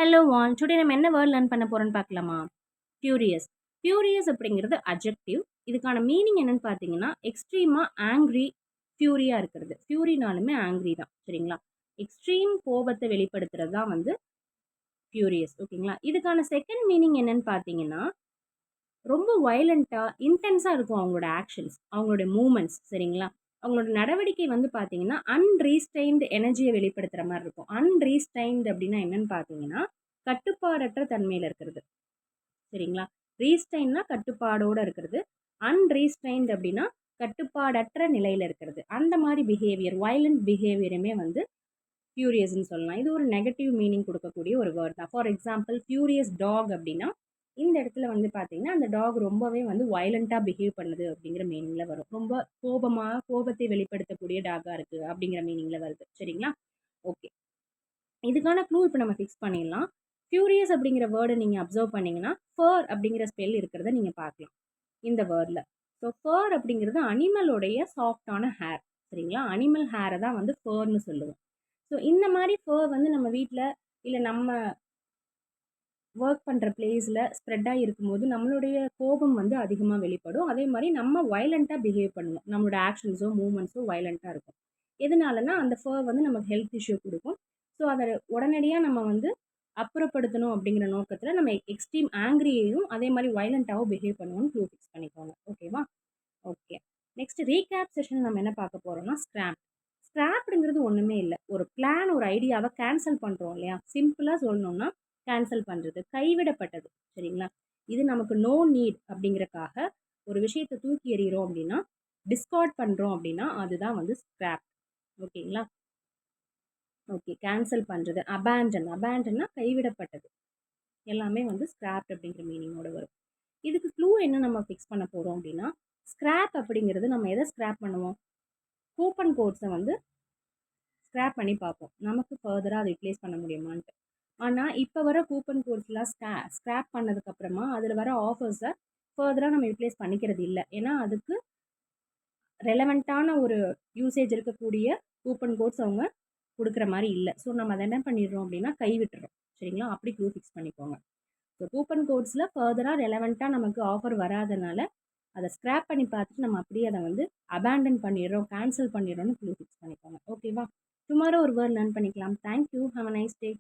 Hello all today நம்ம என்ன word learn பண்ண போறோம்னு பார்க்கலாமா? ஃபியூரியஸ். ஃபியூரியஸ் அப்படிங்கிறது அட்ஜெக்டிவ். இதுக்கான மீனிங் என்னன்னு பார்த்தீங்கன்னா, எக்ஸ்ட்ரீமா ஆங்க்ரி, ஃபியூரியா இருக்கிறது. ஃபியூரினாலுமே ஆங்க்ரி தான். சரிங்களா? எக்ஸ்ட்ரீம் கோபத்தை வெளிப்படுத்துறது தான் வந்து ஃபியூரியஸ். ஓகேங்களா? இதுக்கான செகண்ட் மீனிங் என்னன்னு பார்த்தீங்கன்னா, ரொம்ப வயலண்ட்டா, இன்டென்ஸா இருக்கும் அவங்களோட ஆக்ஷன்ஸ், அவங்களோட மூவ்மெண்ட்ஸ். சரிங்களா? அவங்களோட நடவடிக்கை வந்து பார்த்தீங்கன்னா, அன்ரீஸ்ட்ரெயின்டு எனர்ஜிய வெளிப்படுத்துற மாரி இருக்கும். அன்ரீஸ்ட்ரெயின்டு அப்படின்னா என்னன்னு பார்த்தீங்கன்னா, கட்டுப்பாடற்ற தன்மையில இருக்கிறது. சரிங்களா? ரீஸ்ட்ரெயின்னா கட்டுப்பாடோட இருக்கிறது. அன்ரீஸ்ட்ரெயின்டு அப்படின்னா, கட்டுப்பாடற்ற நிலையில இருக்கிறது. அந்த மாரி பிஹேவியர், வயலன்ட் பிஹேவியருமே வந்து ஃபியூரியஸ்ன்னு சொல்லலாம். இது ஒரு நெகட்டிவ் மீனிங் குடுக்கக்கூடிய ஒரு வேர்ட் தான். ஃபார் எக்ஸாம்பிள் ஃபியூரியஸ் டாக் அப்படின்னா, இந்த இடத்துல வந்து பார்த்தீங்கன்னா, அந்த டாக் ரொம்பவே வந்து வயலன்ட்டா பிஹேவ் பண்ணுது அப்படிங்கிற மீனிங்ல வரும். ரொம்ப கோபத்தை வெளிப்படுத்தக்கூடிய டாகா இருக்கு அப்படிங்கிற மீனிங்ல வருது. சரிங்களா? ஓகே. இதுக்கான க்ளூ இப்ப நம்ம ஃபிக்ஸ் பண்ணிடலாம். ஃபியூரியஸ் அப்படிங்கிற வேர்ட நீங்க அப்சர்வ் பண்ணீங்கன்னா, ஃபர் அப்படிங்கிற ஸ்பெல் இருக்கிறத நீங்க பார்க்கலாம். இந்த வேர்ட்ல. ஸோ ஃபர் அப்படிங்கிறது அனிமலோடைய சாஃப்ட்டான ஹேர். சரிங்களா? அனிமல் ஹேர தான் வந்து ஃபர்ன்னு சொல்லுவோம். ஸோ இந்த மாரி ஃபர் வந்து நம்ம வீட்ல, இல்ல நம்ம வொர்க் பண்ற பிளேஸ்ல ஸ்ப்ரெட் ஆகி இருக்கும்போது, நம்மளுடைய கோபம் வந்து அதிகமா வெளிப்படும். அதே மாரி நம்ம வயலன்ட்டா பிஹேவ் பண்ணுவோம். நம்மளோட ஆக்ஷன்ஸோ, மூவ்மெண்ட்ஸோ வயலன்ட்டா இருக்கும். எதனாலன்னா, அந்த ஃபர் வந்து நமக்கு ஹெல்த் இஷ்யூ குடுக்கும். ஸோ அத உடனடியா நம்ம வந்து அப்புறப்படுத்தணும் அப்படிங்கிற நோக்கத்துல நம்ம எக்ஸ்ட்ரீம் ஆங்க்ரியையும், அதே மாரி வயலன்ட்டாவும் பிஹேவ் பண்ணுவோம்னு க்ளூ ஃபிக்ஸ் பண்ணிக்கோங்க. ஓகேவா? ஓகே. நெக்ஸ்ட் ரீகேப் செஷன் நம்ம என்ன பார்க்க போறோம்னா, ஸ்கிராப். ஸ்கிராப்டுங்கிறது ஒண்ணுமே இல்ல. ஒரு பிளான், ஒரு ஐடியாவ கேன்சல் பண்றோம் இல்லையா? சிம்பிளா சொல்லணும்னா, கேன்சல் பண்றது. கைவிடப்பட்டது. சரிங்களா? இது நமக்கு நோ நீட் அப்படிங்கிறக்காக ஒரு விஷயத்த தூக்கி எறிகிறோம் அப்படின்னா, டிஸ்கார்ட் பண்றோம் அப்படின்னா, அதுதான் வந்து ஸ்கிராப். ஓகேங்களா? ஓகே. கேன்சல் பண்றது. அபேண்டன்னா கைவிடப்பட்டது. எல்லாமே வந்து ஸ்கிராப்ட் அப்படிங்கிற மீனிங்கோட வரும். இதுக்கு க்ளூ என்ன நம்ம ஃபிக்ஸ் பண்ண போறோம் அப்படின்னா, ஸ்கிராப் அப்படிங்கிறது நம்ம எத ஸ்கிராப் பண்ணுவோம்? கூப்பன் கோட்ஸ வந்து ஸ்கிராப் பண்ணி பார்ப்போம். நமக்கு ஃபர்தரா அத ரிப்ளேஸ் பண்ண முடியுமான்ட்டு. ஆனா, இப்ப வர கூப்பன் கோட்ஸ்லாம் ஸ்கிராப் பண்ணதுக்கப்புறமா, அதில வர ஆஃபர்ஸ ஃபர்தரா நம்ம யூட்டிலைஸ் பண்ணிக்கிறது இல்ல. ஏன்னா, அதுக்கு ரெலவென்ட்டான ஒரு யூசேஜ் இருக்கக்கூடிய கூப்பன் கோட்ஸ் அவங்க குடுக்குற மாரி இல்ல. ஸோ, நம்ம அத என்ன பண்ணிடுறோம் அப்டின்னா, கைவிட்டுறோம். சரிங்களா? அப்படி க்ளூ ஃபிக்ஸ் பண்ணிக்கோங்க. ஸோ, கூப்பன் கோட்ஸ்ல ஃபர்தரா ரெலவென்ட்டா நமக்கு ஆஃபர் வராதனால, அத ஸ்கிராப் பண்ணி பார்த்துட்டு நம்ம அப்படியே அத வந்து அபேண்டன் பண்ணிடுறோம், கேன்சல் பண்ணிடுறோம்னு க்ளூ ஃபிக்ஸ் பண்ணிக்கோங்க. ஓகேவா? டுமாரோ ஒரு வேர்ட் லேர்ன் பண்ணிக்கலாம். Thank you. Have a nice day.